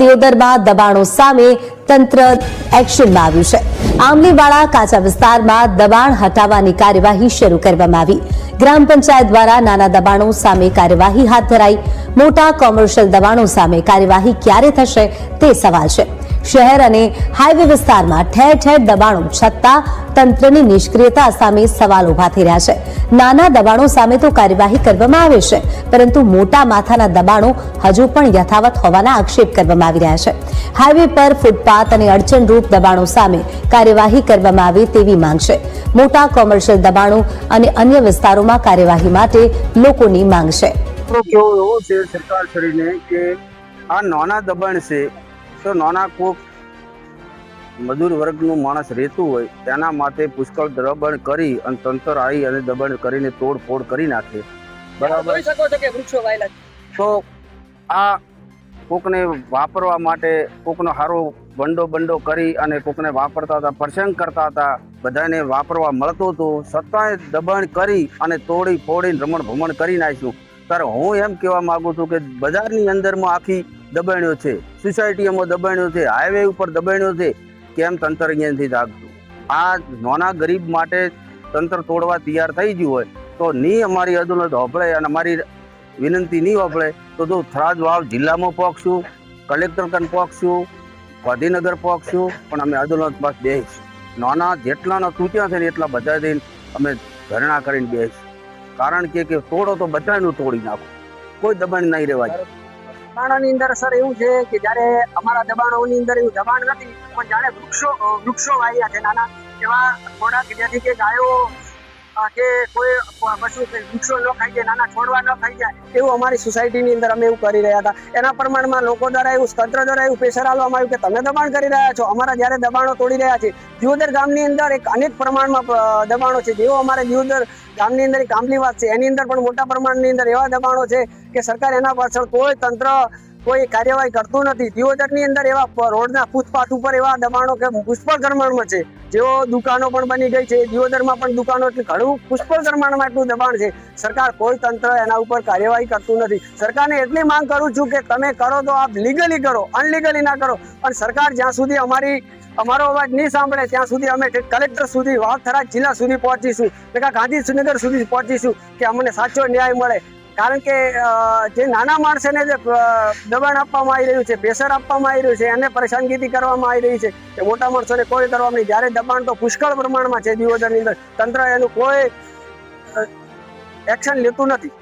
દિયોદરમાં દબાણો સામે તંત્ર એક્શનમાં આવ્યું છે। આંબલીવાળા કાચા વિસ્તારમાં દબાણ હટાવવાની કાર્યવાહી શરૂ કરવામાં આવી। ગ્રામ પંચાયત દ્વારા નાના દબાણો સામે કાર્યવાહી હાથ ધરાઈ। મોટા કોમર્શિયલ દબાણો સામે કાર્યવાહી ક્યારે થશે તે સવાલ છે। શહેર અને હાઈવે વિસ્તારમાં ઠેર ઠેર દબાણો છતાં તંત્રની નિષ્ક્રિયતા સામે સવાલ ઉભા થઈ રહ્યા છે। નાના દબાણો સામે તો કાર્યવાહી કરવામાં આવે છે, પરંતુ મોટા માથાના દબાણો હજુ પણ યથાવત હોવાના આક્ષેપ કરવામાં આવી રહ્યા છે। હાઈવે પર ફૂટપાથ અને અડચણરૂપ દબાણો સામે કાર્યવાહી કરવામાં આવે તેવી માંગ છે। મોટા કોમર્શિયલ દબાણો અને અન્ય વિસ્તારોમાં કાર્યવાહી માટે લોકોની માંગ છે। સરકાર કરીને કે આ નાના દબાણ છે તો નાના કોક મજૂર વર્ગનું માણસ રહેતું હોય તેના માટે પુષ્કળ દબાણ કરી અને તંત્ર આવી અને દબાણ કરીને તોડફોડ કરી નાખે, બરાબર। તો આ કોકને વાપરવા માટે કોકનો સારો બંડો કરી અને કોકને વાપરતા હતા, પ્રસંગ કરતા હતા, બધાને વાપરવા મળતું હતું, છતાંય દબાણ કરી અને તોડી ફોડીને રમણ ભમણ કરી નાખ્યું। ત્યારે હું એમ કહેવા માંગુ છું કે બજારની અંદરમાં આખી દબાણ્યો છે, સોસાયટીઓમાં દબાણ્યો છે, હાઈવે ઉપર દબાણ્યો છે, કેમ તંત્ર અહીંયાથી જાગતું? આ નાના ગરીબ માટે તંત્ર તોડવા તૈયાર થઈ ગયું હોય તો નહીં અમારી અદાલત હોભળે અને અમારી વિનંતી નહીં હોભળે તો જો થરાદ વાવ જિલ્લામાં પહોંચશું, કલેક્ટર કન પહોંચશું, ગાંધીનગર પહોંચશું, પણ અમે અદાલત પાસે બેસીશું। નાના જેટલાના તૂટ્યા છે ને એટલા બધા જઈને અમે ધરણા કરીને બેસીશું। કારણ કે તોડો તો બધાનું તોડી નાખો, કોઈ દબાણ નહીં રહેવા દે। દબાણોની અંદર સર એવું છે કે જ્યારે અમારા દબાણોની અંદર એવું દબાણ નથી, પણ જાણે વૃક્ષો વાવ્યા છે નાના એવા થોડાક, જેથી કે ગાયો કે કોઈ પશુ વૃક્ષો ન ખાઈ જાય, નાના છોડવા ન ખાઈ જાય, એવું અમારી સોસાયટીની અંદર અમે એવું કરી રહ્યા હતા। એના પ્રમાણમાં લોકો દ્વારા એવું તંત્ર દ્વારા એવું પ્રેશર આપવામાં આવ્યું કે તમે દબાણ કરી રહ્યા છો। અમારા જ્યારે દબાણો તોડી રહ્યા છે, દિયોદર ગામની અંદર અનેક પ્રમાણમાં દબાણો છે, જેવો અમારે દિયોદર ગામની અંદર એક આંબલીવાસ છે, એની અંદર પણ મોટા પ્રમાણની અંદર એવા દબાણો છે કે સરકાર એના પાછળ કોઈ તંત્ર કોઈ કાર્યવાહી કરતું નથી। દિયોદરની અંદર એવા રોડના ફૂટપાથ ઉપર એવા દબાણો કે પુષ્કળ પ્રમાણમાં છે, જેઓ દુકાનો પણ બની ગઈ છે, દિયોદરમાં પણ દુકાનો એટલે ઘણું પુષ્કળ પ્રમાણમાં એટલું દબાણ છે। સરકાર કોઈ તંત્ર એના ઉપર કાર્યવાહી કરતું નથી। સરકારને એટલી માંગ કરું છું કે તમે કરો તો આપ લીગલી કરો, અનલીગલી ના કરો। પણ સરકાર જ્યાં સુધી અમારો અવાજ નહીં સાંભળે ત્યાં સુધી અમે કલેક્ટર સુધી, વાવ થરાદ જિલ્લા સુધી પહોંચીશું, ગાંધીનગર સુધી પહોંચીશું કે અમને સાચો ન્યાય મળે। કારણ કે જે નાના માણસોને જે દબાણ આપવામાં આવી રહ્યું છે, પ્રેશર આપવામાં આવી રહ્યું છે, એને પરેશાનગીથી કરવામાં આવી રહી છે, કે મોટા માણસોને કોઈ કરવા નહીં। જ્યારે દબાણ તો પુષ્કળ પ્રમાણમાં છે દિયોદરની અંદર, તંત્ર એનું કોઈ એક્શન લેતું નથી।